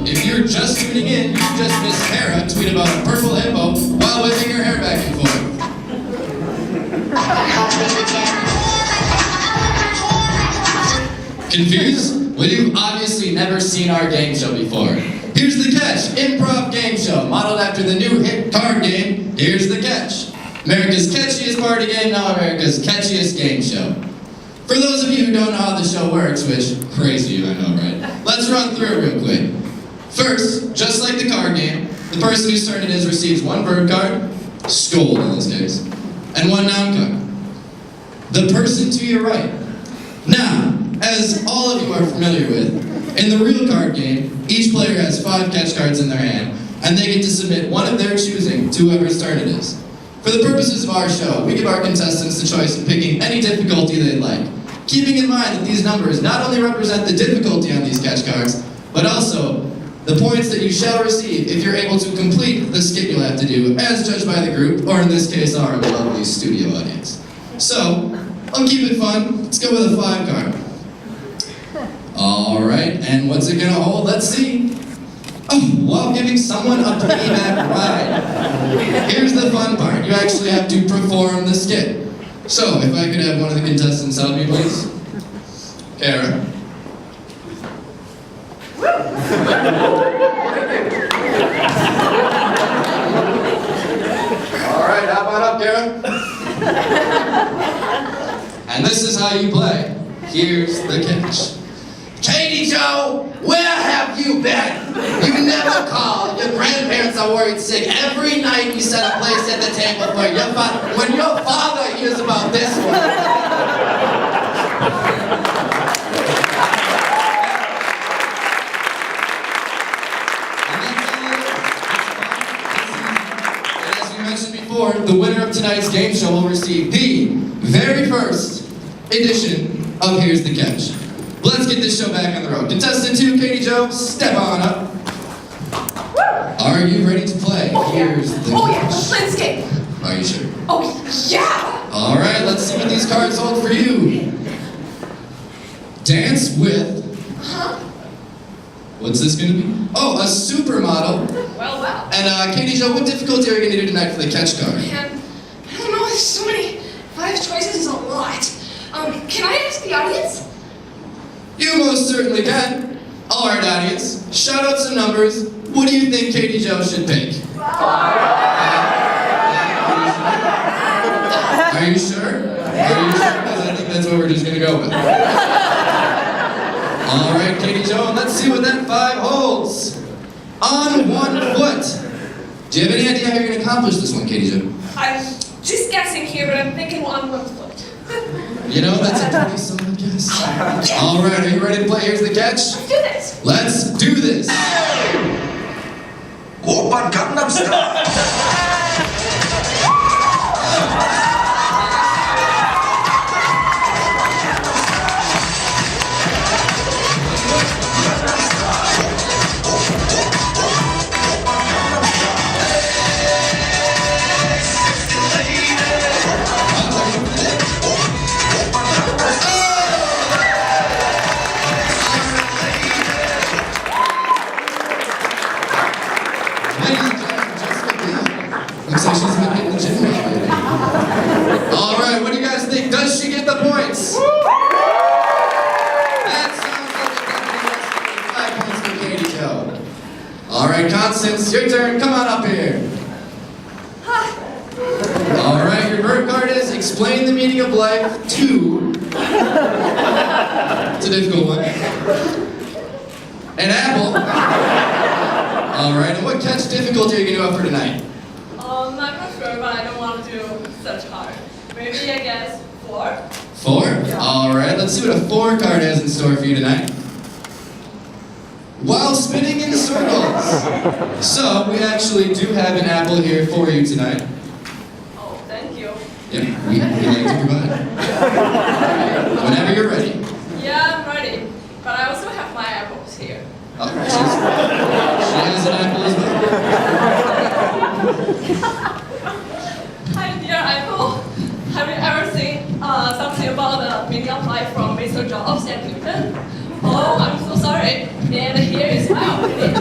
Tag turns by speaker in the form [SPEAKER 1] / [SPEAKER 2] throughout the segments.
[SPEAKER 1] If you're just tuning in, you just missed Hera tweet about a purple hippo while whipping her hair back and forth. Confused? Well, you've obviously never seen our game show before. Here's the catch, improv game show, modeled after the new hit card game, Here's the Catch. America's catchiest party game, now America's catchiest game show. For those of you who don't know how the show works, which, crazy, I know, right? Let's run through it real quick. First, just like the card game, the person whose turn it is receives one verb card, scold in this case, and one noun card. The person to your right. Now, as all of you are familiar with, in the real card game, each player has 5 catch cards in their hand, and they get to submit one of their choosing to whoever's turn it is. For the purposes of our show, we give our contestants the choice of picking any difficulty they'd like, keeping in mind that these numbers not only represent the difficulty on these catch cards, but also the points that you shall receive if you're able to complete the skit you'll have to do, as judged by the group, or in this case, our lovely studio audience. So, I'll keep it fun. Let's go with a 5 card. All right, and what's it gonna hold? Let's see. Oh, while giving someone a playback ride. Here's the fun part. You actually have to perform the skit. So, if I could have one of the contestants help me, please. Kara. All right, how about up, Kara? And this is how you play. Here's the catch. Katie Joe, where have you been? You never call. Your grandparents are worried sick. Every night you set a place at the table for your father. When your father hears about this one. And as we mentioned before, the winner of tonight's game show will receive the very first edition of Here's the Catch. Let's get this show back on the road. Contestant 2, Katie Joe, step on up. Are you ready to play? Here's the catch.
[SPEAKER 2] Yeah, let's play this game.
[SPEAKER 1] Are you sure?
[SPEAKER 2] Oh, yeah!
[SPEAKER 1] All right, let's see what these cards hold for you. Dance with...
[SPEAKER 2] Huh?
[SPEAKER 1] What's this going to be? Oh, a supermodel.
[SPEAKER 2] Well.
[SPEAKER 1] And Katie Joe, what difficulty are you going to do tonight for the catch card?
[SPEAKER 2] Man, I don't know, there's so many. 5 choices is a lot. Can I ask the audience?
[SPEAKER 1] You most certainly can. All right, audience, shout out some numbers. What do you think Katie Joe should pick? Are you sure? Because I think that's what we're just going to go with. All right, Katie Joe, let's see what that 5 holds. On 1 foot. Do you have any idea how you're going to accomplish this one, Katie Joe?
[SPEAKER 2] I'm just guessing here, but I'm thinking on 1 foot.
[SPEAKER 1] You know, that's a pretty solid guess. All right, are you ready to play Here's the Catch?
[SPEAKER 2] Let's do this.
[SPEAKER 1] Let's do this.
[SPEAKER 3] Oppa Gangnam Style.
[SPEAKER 1] Looks like she's been hitting the gym already. All right, what do you guys think? Does she get the points? That sounds like a 5 points for Katie Joe. All right, Constance, your turn. Come on up here. All right, your verb card is explain the meaning of life to... It's a difficult one. An apple. All right, and what catch difficulty are you going to offer tonight?
[SPEAKER 4] I'm not sure, but I don't want to do such hard. Maybe I guess 4.
[SPEAKER 1] 4? Yeah. All right, let's see what a 4 card has in store for you tonight. While spinning in circles. So, we actually do have an apple here for you tonight.
[SPEAKER 4] Oh, thank you.
[SPEAKER 1] Yeah, we like to provide. Whenever you're ready.
[SPEAKER 4] Yeah, I'm ready. But I also have my apples here.
[SPEAKER 1] Oh, she has an apple as well.
[SPEAKER 4] Hi, dear apple. Have you ever seen something about the meaning of life from Mr. Jobs and Newton? Oh, I'm so sorry. And here is my opinion.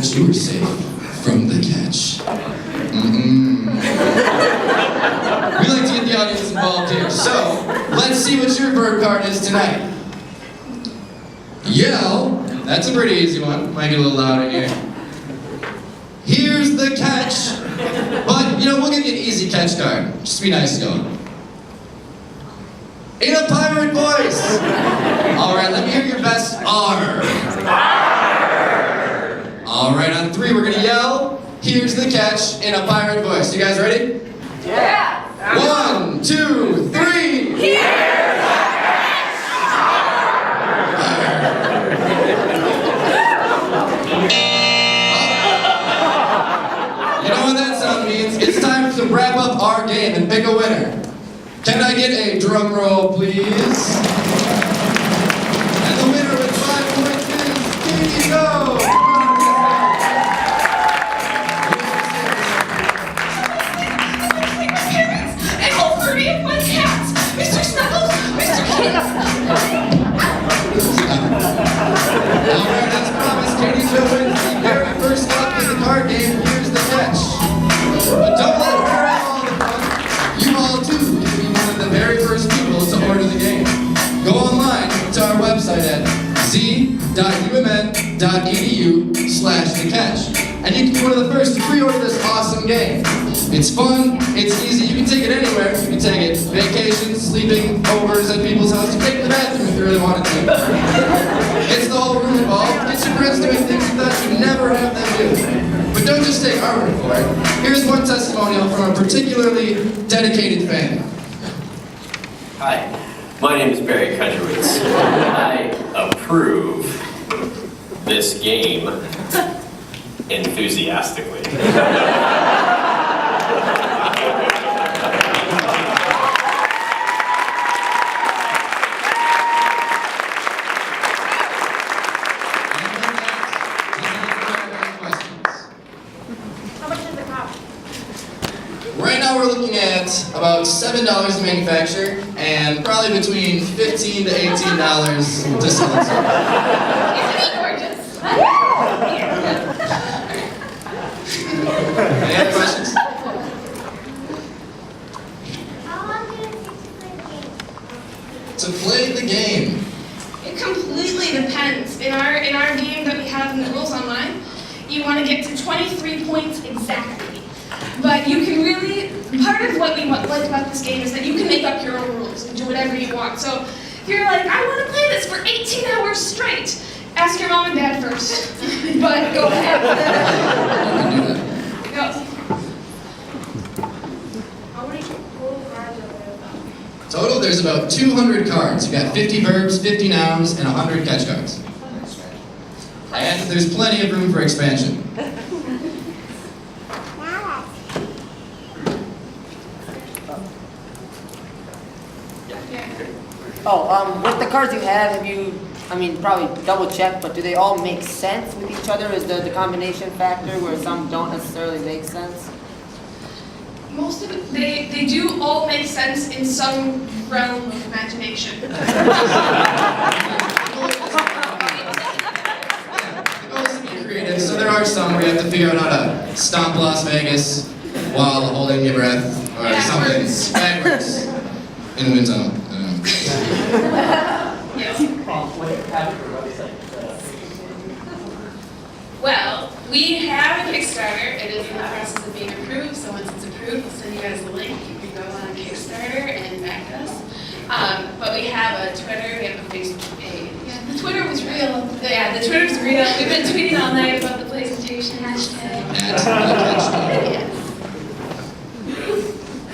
[SPEAKER 1] that you are safe from the catch. We like to get the audience involved here, so let's see what your verb card is tonight. Yell, that's a pretty easy one. Might get a little louder here. Here's the catch. But, we'll give you an easy catch card. Just be nice to go. In a pirate voice. All right, let me hear your best R. All right, on 3, we're gonna yell, here's the catch, in a pirate voice. You guys ready?
[SPEAKER 4] Yeah.
[SPEAKER 1] 1, 2, 3. Here's the catch. You know what that sound means? It's time to wrap up our game and pick a winner. Can I get a drum roll, please? And the winner with 5 points is Katie Go!
[SPEAKER 2] And all 30 of my cats! Mr. Snuggles! Mr. Kids!
[SPEAKER 1] Alright, as promised, Katie Jo wins the very first up in the card game. Here's the catch. But don't let her have all the fun. You all too can be one of the very first people to order the game. Go online to our website at z.umn.edu/thecatch. And you can be one of the first to pre-order this awesome game. It's fun, it's easy, you can take it anywhere. You can take it vacations, sleeping overs at people's houses. You can take it to the bathroom if you really wanted to. It's the whole room involved. Get your friends doing things you thought you'd never have them do. But don't just take our word for it. Here's one testimonial from a particularly dedicated fan.
[SPEAKER 5] Hi, my name is Barry Kudrowitz. I approve this game enthusiastically.
[SPEAKER 4] How much does it cost?
[SPEAKER 1] Right now we're looking at about $7 to manufacture and probably between $15 to $18 to sell it.
[SPEAKER 2] Isn't he gorgeous?
[SPEAKER 1] Any other questions?
[SPEAKER 6] How long do you take to play the game?
[SPEAKER 1] To play the game.
[SPEAKER 2] It completely depends. In our game that we have in the rules online, you want to get to 23 points exactly. But you can really, part of what we like about this game is that you can make up your own rules and do whatever you want. So if you're like, I want to play this for 18 hours straight, ask your mom and dad first. But go ahead.
[SPEAKER 1] You can do that.
[SPEAKER 2] Go.
[SPEAKER 6] How many total cards are there?
[SPEAKER 1] Total, there's about 200 cards. You got 50 verbs, 50 nouns, and 100 catch cards. And there's plenty of room for expansion.
[SPEAKER 7] With the cards you have you, probably double checked, but do they all make sense with each other? Is the combination factor where some don't necessarily make sense?
[SPEAKER 2] Most of it, they do all make sense in some realm of imagination.
[SPEAKER 1] The goal is to be creative, so there are some where you have to figure out how to stomp Las Vegas while holding your breath, or
[SPEAKER 2] Backwards.
[SPEAKER 1] something backwards in the wind tunnel.
[SPEAKER 2] Well, we have a Kickstarter. It is in the process of being approved, so once it's approved, we'll send you guys a link. You can go on Kickstarter and back us. But we have a Twitter, we have a Facebook page. Yeah, the Twitter was real. Yeah, the Twitter was real. We've been tweeting all night about the PLAYsentation hashtag. Yes.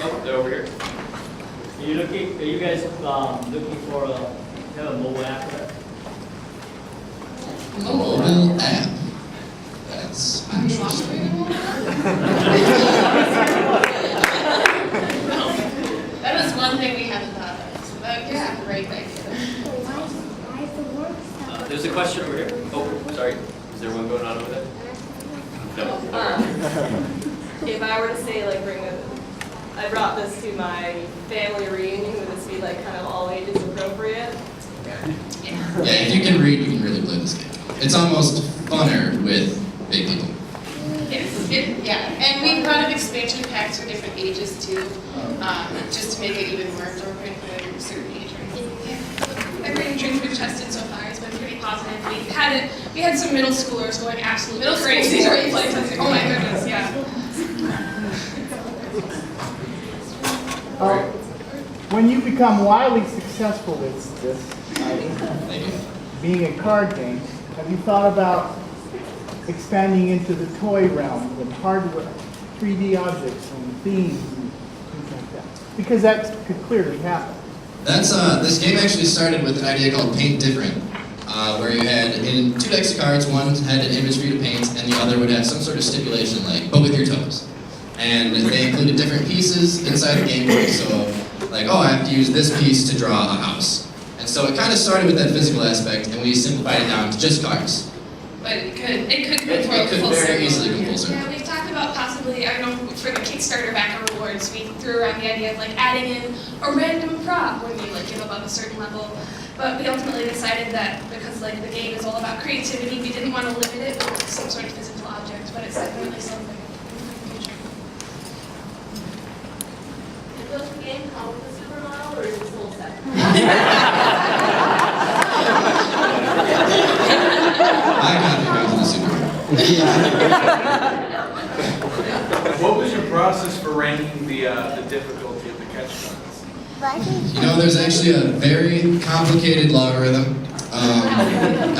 [SPEAKER 8] Oh, they're over here. Are you guys looking for a mobile app for that?
[SPEAKER 1] Mobile app. That's interesting.
[SPEAKER 2] That was one thing we haven't thought of. So that was a great idea.
[SPEAKER 6] Why is the work stuff?
[SPEAKER 8] There's a question over here. Oh, sorry. Is there one going on over there? No.
[SPEAKER 4] If I were to say, like, I brought this to my family reunion, would this be, like, kind of all ages appropriate?
[SPEAKER 1] Yeah, if you can read, you can really play this game. It's almost funner with big people.
[SPEAKER 9] Yes, yeah, and we've thought of expansion packs for different ages too, just to make it even more appropriate for a certain age range.
[SPEAKER 2] Every drink we've tested so far has been pretty positive. We had some middle schoolers going absolutely crazy during play testing. Oh my goodness, yeah.
[SPEAKER 10] When you become wildly successful with this,
[SPEAKER 1] Thank you.
[SPEAKER 10] being a card game, have you thought about expanding into the toy realm with hardware, 3D objects and themes and things like that? Because that could clearly happen.
[SPEAKER 1] That's this game actually started with an idea called Paint Different, where you had in 2 decks of cards, one had an image for you to paint, and the other would have some sort of stipulation like, but with your toes. And they included different pieces inside the game board, so like, oh, I have to use this piece to draw a house. And so it kind of started with that physical aspect, and we simplified it down to just cards.
[SPEAKER 2] But it could go
[SPEAKER 1] It could
[SPEAKER 2] full
[SPEAKER 1] very
[SPEAKER 2] circle.
[SPEAKER 1] easily go full circle.
[SPEAKER 2] Yeah, we've talked about possibly, I don't know, for the Kickstarter backer rewards, we threw around the idea of like adding in a random prop when you like get above a certain level. But we ultimately decided that because like the game is all about creativity, we didn't want to limit it with some sort of physical object, but it's definitely something in the future.
[SPEAKER 4] Is this game come with a supermodel or is this whole set?
[SPEAKER 1] I got to go to the Super Bowl.
[SPEAKER 11] What was your process for ranking the difficulty of the catch cards?
[SPEAKER 1] You know, there's actually a very complicated logarithm algorithm